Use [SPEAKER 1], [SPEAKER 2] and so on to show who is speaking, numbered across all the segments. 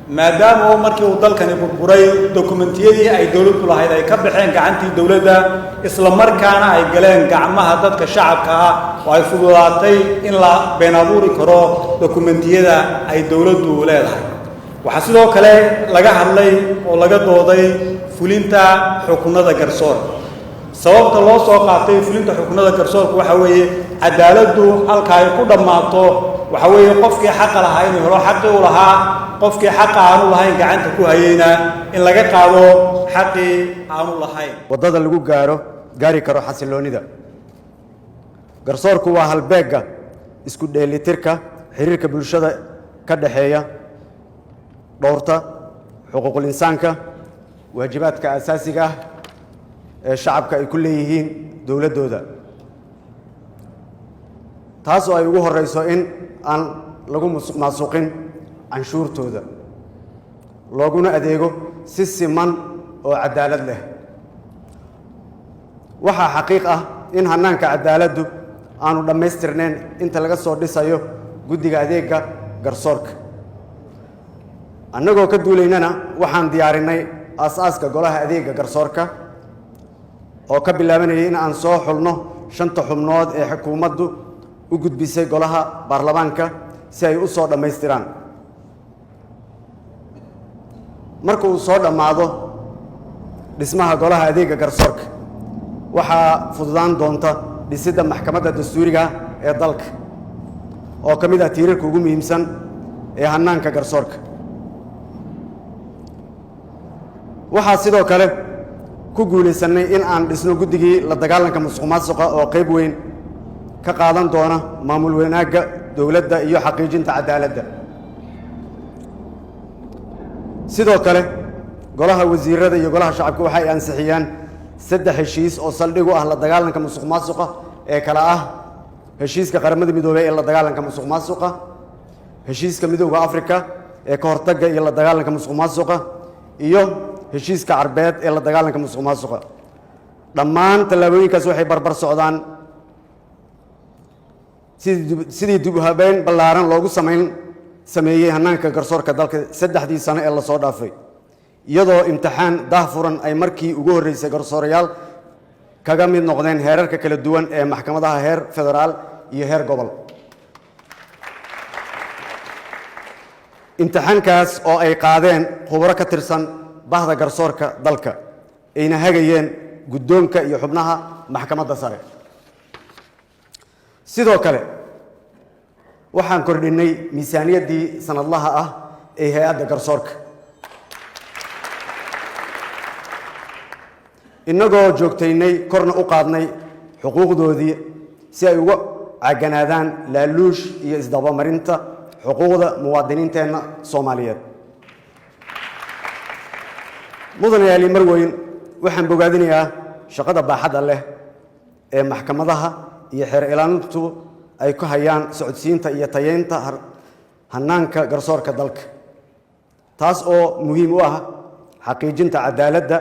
[SPEAKER 1] maadaama oo markii uu dalkani burburay dokumentiyadii ay dawladdu lahayd ay ka baxeen gacantii dawladda isla markaana ay galeen gacmaha dadka shacabka ah oo ay fududaatay in la been abuuri karo dokumentiyada ay dawladdu leedahay waxaa sidoo kale laga hadlay oo laga dooday fulinta xukunnada garsoorka sababta loo soo qaatay fulinta xukunnada garsoorka waxa weeye cadaaladdu halka ay ku dhammaato waxa weeye qofkii xaqa lahaa inuu helo xaqii u lahaa qofkii xaqa aanu lahayn gacanta ku hayeyna in laga qaado xaqii aanu lahayn
[SPEAKER 2] waddada lagu gaari karo xasiloonida garsoorku waa halbeegga isku dheelitirka xiriirka bulshada ka dhaxeeya dhowrta xuquuqul insaanka waajibaadka asaasiga ah ee shacabka ay ku leeyihiin dowladdooda taas oo ay ugu horeyso in aan lagu musuqmaasuqin canshuurtooda looguna adeego si siman oo cadaalad leh waxaa xaqiiq ah in hannaanka cadaaladdu aanu dhammaystirnayn inta laga soo dhisayo guddiga adeegga garsoorka annagoo ka duulaynana waxaan diyaarinay aas-aaska golaha adeegga garsoorka oo ka bilaabanayay in aan soo xulno 5 xubnood ee xukuumaddu u gudbisay golaha baarlamaanka si ay u soo dhammaystiraan marka uu soo dhammaado dhismaha golaha adeegga garsoorka waxaa fududaan doonta dhisidda maxkamadda dastuuriga ee dalka oo ka mid ah tiirarka ugu muhiimsan ee hannaanka garsoorka waxaa sidoo kale ku guulaysanay in aan dhisno guddigii la dagaalanka musuqmaasuqa oo qayb weyn ka qaadan doona maamul wanaagga dowladda iyo xaqiijinta cadaaladda sidoo kale golaha wasiirada iyo golaha shacabka waxay ansixiyaan 3 heshiis oo saldhig u ah la dagaalanka musuqmaasuqa ee kala ah heshiiska qaramada midoobay ee la dagaalanka musuqmaasuqa heshiiska midowga Afrika ee ka hortagga iyo la dagaalanka musuqmaasuqa iyo heshiiska carbeed ee la dagaalanka musuqmaasuqa dhammaan tallaabooyinkaas waxay barbar socdaan sidii dib u habeyn ballaaran loogu sameeyey hannaanka garsoorka dalka 3 sano ee la soo dhaafay iyadoo imtixaan daahfuran ay markii ugu horreysay garsoorayaal kaga mid noqdeen heerarka kala duwan ee maxkamadaha heer federaal iyo heer gobol imtixaankaas oo ay qaadeen khubaro ka tirsan bahda garsoorka dalka ayna hagayeen guddoonka iyo xubnaha maxkamadda sare sidoo kale waxaan kordhinay miisaaniyaddii sanadlaha ah ee hay-adda garsoorka innagoo joogtaynay korna u qaadnay xuquuqdoodii si ay uga caganaadaan laaluush iyo isdabamarinta xuquuqda muwaadiniinteenna Soomaaliyeed mudanayaali marweyn waxaan bogaadinayaa shaqada baaxadda leh ee maxkamadaha iyo xeer ilaalintu ay ku hayaan socodsiinta iyo tayeynta hannaanka garsoorka dalka taas oo muhiim u ah xaqiijinta cadaaladda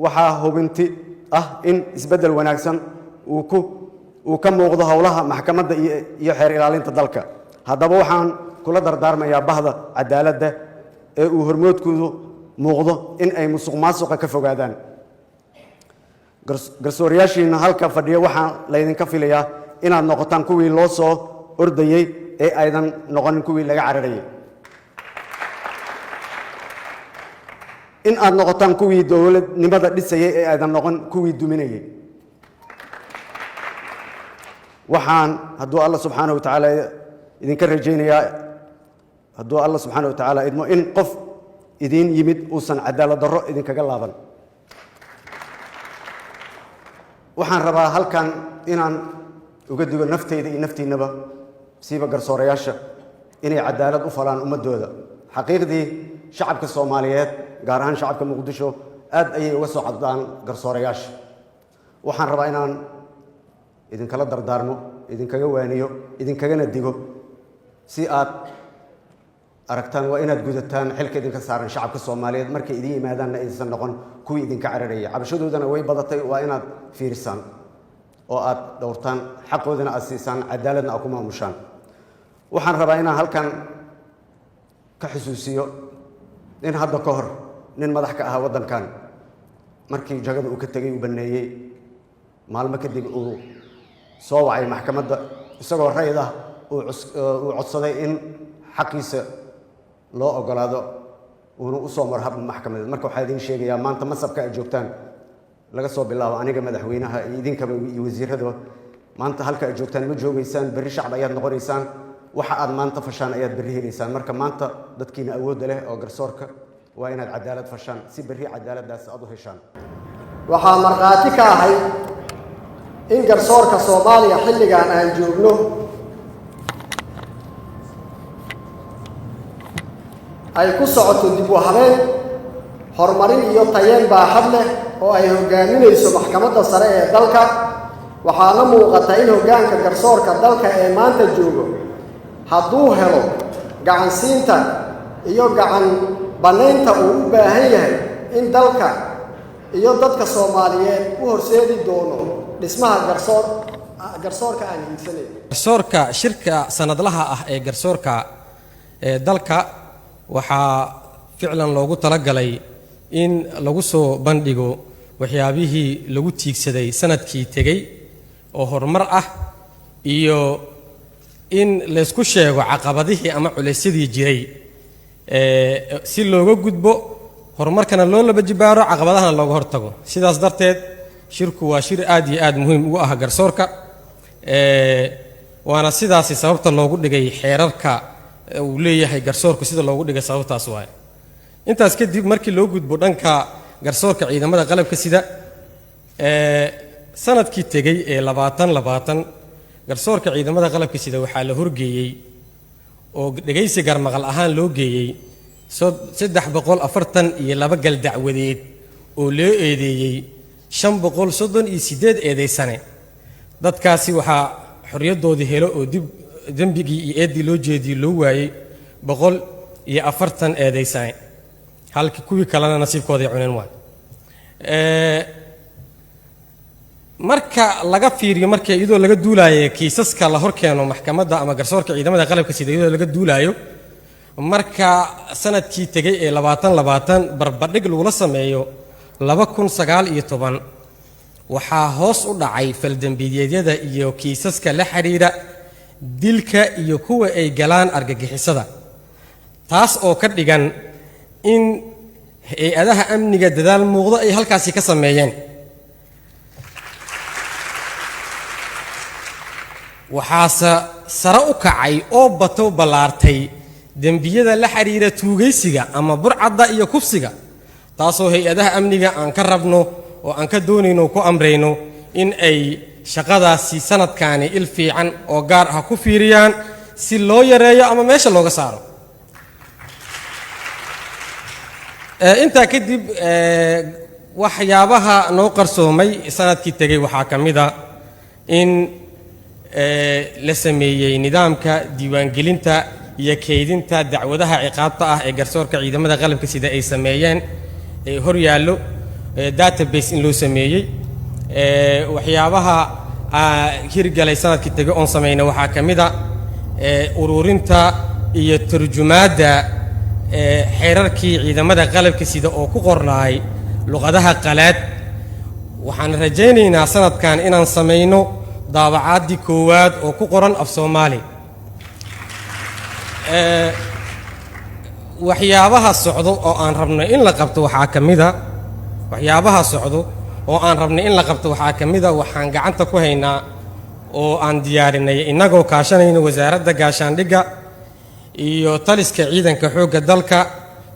[SPEAKER 2] waxaa hubinti ah in isbeddel wanaagsan uu ka muuqdo howlaha maxkamadda iyo xeer ilaalinta dalka haddaba waxaan kula dardaarmayaa bahda cadaaladda ee uu hormoodkoodu muuqdo in ay musuqmaasuqa ka fogaadaan garsoorayaashiina halka fadhiya waxaan laydinka filayaa inaad noqotaan kuwii loo soo ordayey ee aydan noqonin kuwii laga cararayay in aad noqotaan kuwii dowladnimada dhisayay ee aydan noqon kuwii duminayay waxaan hadduu alla subxaanahu watacaala idinka rajaynayaa hadduu alla subxaanahu watacaala idmo in qof idin yimid uusan cadaalad darro idinkaga laaban waxaan rabaa halkan inaan uga digo naftayda iyo naftiinaba siiba garsoorayaasha inay cadaalad u falaan ummadooda xaqiiqdii shacabka Soomaaliyeed gaar ahaan shacabka Muqdisho aad ayay uga soo cadaan garsoorayaasha waxaan rabaa inaan idinkala dardaarmo idinkaga waaniyo idinkagana digo si aad aragtaan waa inaad gudataan xilka idinka saaran shacabka Soomaaliyeed markay idin yimaadaanna aysan noqon kuwii idinka cararayay cabashadoodana way badatay waa inaad fiirisaan oo aad dhowrtaan xaqoodana aad siisaan cadaaladna aad ku maamushaan waxaan rabaa inaan halkan ka xusuusiyo in hadda ka hor nin madax ka ahaa waddankan markii jagada uu ka tegay uu baneeyey maalmo kadib uu soo wacay maxkamadda isagoo rayd ah uu codsaday in xaqiisa loo ogolaado uuna u soo maro hab maxkamadeed. marka waxaa idiin sheegayaa maanta masabka ay joogtaan laga soo bilaabo aniga madaxweynaha iyo idinkaba iyo wasiirradaba maanta halka ay joogtaan ma joogaysaan, berri shacab ayaad noqonaysaan, waxa aad maanta fashaan ayaad berri helaysaan. marka maanta dadkiina awoodda leh oo garsoorka waa inaad cadaalad fashaan si berri cadaaladdaas aad u heshaan.
[SPEAKER 3] waxaa markhaati ka ahay in garsoorka Soomaaliya xilligan aan joogno ay ku socoto dib u habeyn, horumarin iyo tayeen baaxad leh oo ay hogaaminayso maxkamadda sare ee dalka. waxaana muuqata in hoggaanka garsoorka dalka ee maanta joogo hadduu helo gacan siinta iyo gacan bannaynta uu u baahan yahay in dalka iyo dadka Soomaaliyeed u horseedi doono dhismaha garsoorka aan hiigsanayn.
[SPEAKER 4] garsoorka shirka sanadlaha ah ee garsoorka dalka waxaa ficlan loogu talagalay in lagu soo bandhigo waxyaabihii lagu tiigsaday sanadkii tegey oo horumar ah iyo in la isku sheego caqabadihii ama culaysyadii jiray si looga gudbo horumarkana loo laba jibaaro caqabadahana looga hortago. sidaas darteed shirku waa shir aad iyo aad muhiim ugu ah garsoorka waana sidaasi sababta loogu dhigay xeerarka uu leeyahay garsoorku sida loogu dhigay sababtaas waaye. intaas kadib markii loo gudbo dhanka garsoorka ciidamada qalabka sida sanadkii tegey ee 2020 garsoorka ciidamada qalabka sida waxaa la horgeeyey oo dhageysi garmaqal ahaan loo geeyey 342 gal dacwadeed oo loo eedeeyey 538 eedeysane. dadkaasi waxaa xorriyadoodii helo oo dib dembigii iyo eedii loo jeediyey loo waayey 140 eedeysane, halkii kuwii kalena nasiibkooday cuneen waay. marka laga fiiriyo markii iyadoo laga duulaayo kiisaska la horkeeno maxkamadda ama garsoorka ciidamada qalabka sida iyadoo laga duulaayo marka sanadkii tegay ee 2020 barbardhig lagula sameeyo 2019 waxaa hoos u dhacay faldambiyeedyada iyo kiisaska la xiriira dilka iyo kuwa ay galaan argagixisada, taas oo ka dhigan in hay-adaha amniga dadaal muuqdo ay halkaasi ka sameeyeen. waxaase sare u kacay oo bato ballaartay dembiyada la xiriira tuugaysiga ama burcadda iyo kufsiga, taasoo hay-adaha amniga aan ka rabno oo aan ka doonayno ku amrayno in ay shaqadaasi sanadkaani il fiican oo gaar ah ku fiiriyaan si loo yareeyo ama meesha looga saaro. intaa kadib waxyaabaha noo qarsoomay sanadkii tegey waxaa ka mid a in la sameeyey nidaamka diiwaangelinta iyo kaydinta dacwadaha ciqaabta ah ee garsoorka ciidamada qalabka sida ay sameeyeen hor yaallo database in loo sameeyey. waxyaabaha hirgalay sanadkii tegey oon samayna waxaa ka mid a ururinta iyo turjumaadda xeerarkii ciidamada qalabka sida oo ku qornaay luqadaha qalaad. waxaan rajaynaynaa sanadkan inaan samayno daabacaadii koowaad oo ku qoran af Soomaali. waxyaabaha socdo oo aan rabno in la qabto waxaa ka mid a waxaan gacanta ku haynaa oo aan diyaarinay innagoo kaashanayna wasaaradda gaashaandhigga iyo taliska ciidanka xoogga dalka.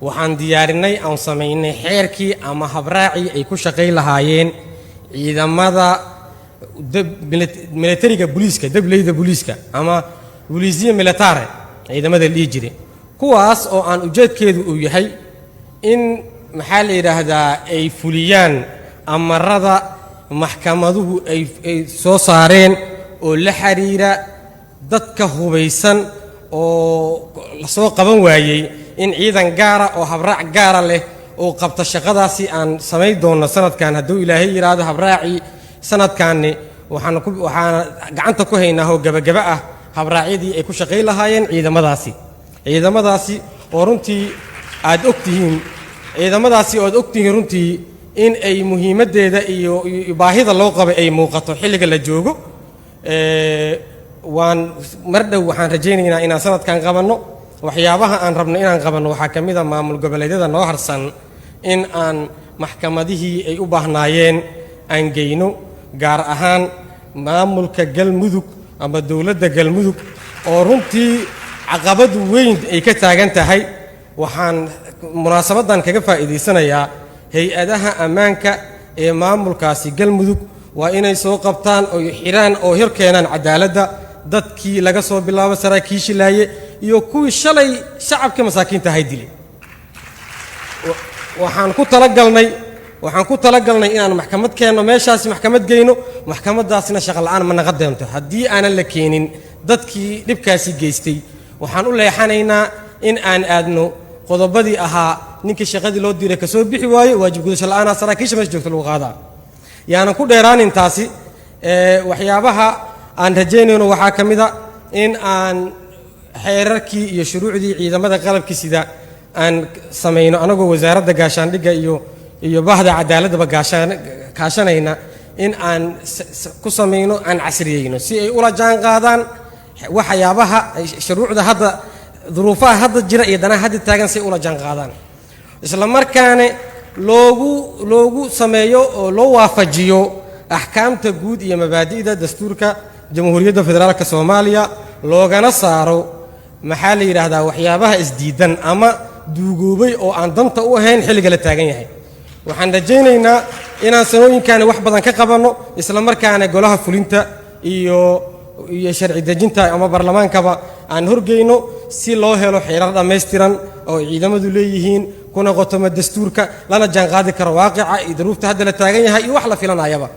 [SPEAKER 4] waxaan diyaarinay aan samaynay xeerkii ama habraacii ay ku shaqayn lahaayeen ciidamada militariga booliiska, dableyda booliiska ama booliisiya militare ciidamada la dhihi jiray, kuwaas oo aan ujeedkeedu uu yahay in maxaa la yidhaahdaa ay fuliyaan amarada maxkamaduhu ay soo saareen oo la xiriira dadka hubaysan oo la soo qaban waayey in ciidan gaara oo habraac gaara leh oo qabta shaqadaasi aan samayn doono sanadkan hadduu ilaahay yiraahdo. habraacii sanadkaanni waxaan gacanta ku haynaa oo gabagaba ah habraacyadii ay ku shaqayn lahaayeen ciidamadaasi oo runtii aad ogtihiin ciidamadaasi oo aad ogtihiin runtii in ay muhiimaddeeda iyo baahida loo qabay ay muuqato xilliga la joogo waan mar dhow waxaan rajaynaynaa inaan sanadkan qabanno waxyaabaha aan rabno inaan qabanno waxaa ka mid a maamul goboleedyada noo harsan in aan maxkamadihii ay u baahnaayeen aan geyno gaar ahaan maamulka galmudug ama dowladda galmudug oo runtii caqabad weyn ay ka taagan tahay waxaan munaasabadan kaga faa'iidaysanayaa hay-adaha ammaanka ee maamulkaasi galmudug waa inay soo qabtaan oo xiraan oo hor keenaan cadaaladda dadkii laga soo bilaabo saraakiishii laaye iyo kuwii shalay shacabka masaakiinta ahay dilay waxaan ku talagalnay inaan maxkamad keenno meeshaasi maxkamad geyno maxkamadaasina shaqo la'aan ma naqa deento haddii aanan la keenin dadkii dhibkaasi geystay waxaan u leexanaynaa in aan aadno qodobadii ahaa ninkii shaqadii loo diray ka soo bixi waaye waajib gudasho la'aana saraakiisha meesha joogta lagu qaadaa yaanan ku dheeraanin taasi waxyaabaha aan rajaynayno waxaa ka mid a in aan xeerarkii iyo shuruucdii ciidamada qalabkii sida aan samayno anagoo wasaaradda gaashaandhigga iyo bahda cadaaladaba kaashanayna in aan ku samayno aan casriyeyno si ay ula jaan qaadaan waxyaabaha shuruucda hadda duruufaha hadda jira iyo danaha hadda taagan si ay ula jaan qaadaan isla markaana loogu sameeyo oo loo waafajiyo axkaamta guud iyo mabaadi'da dastuurka jamhuuriyadda federaalka soomaaliya loogana saaro maxaa la yidhaahdaa waxyaabaha isdiidan ama duugoobay oo aan danta u ahayn xilliga la taagan yahay waxaan rajaynaynaa inaan sanooyinkaani wax badan ka qabanno isla markaana golaha fulinta iyo sharci dejinta ama baarlamaankaba aan horgeyno si loo helo xeerar dhammaystiran oo ciidamadu leeyihiin kuna qotoma dastuurka lana jaanqaadi karo waaqica iyo duruufta hadda la taagan yahay iyo wax la filanayaba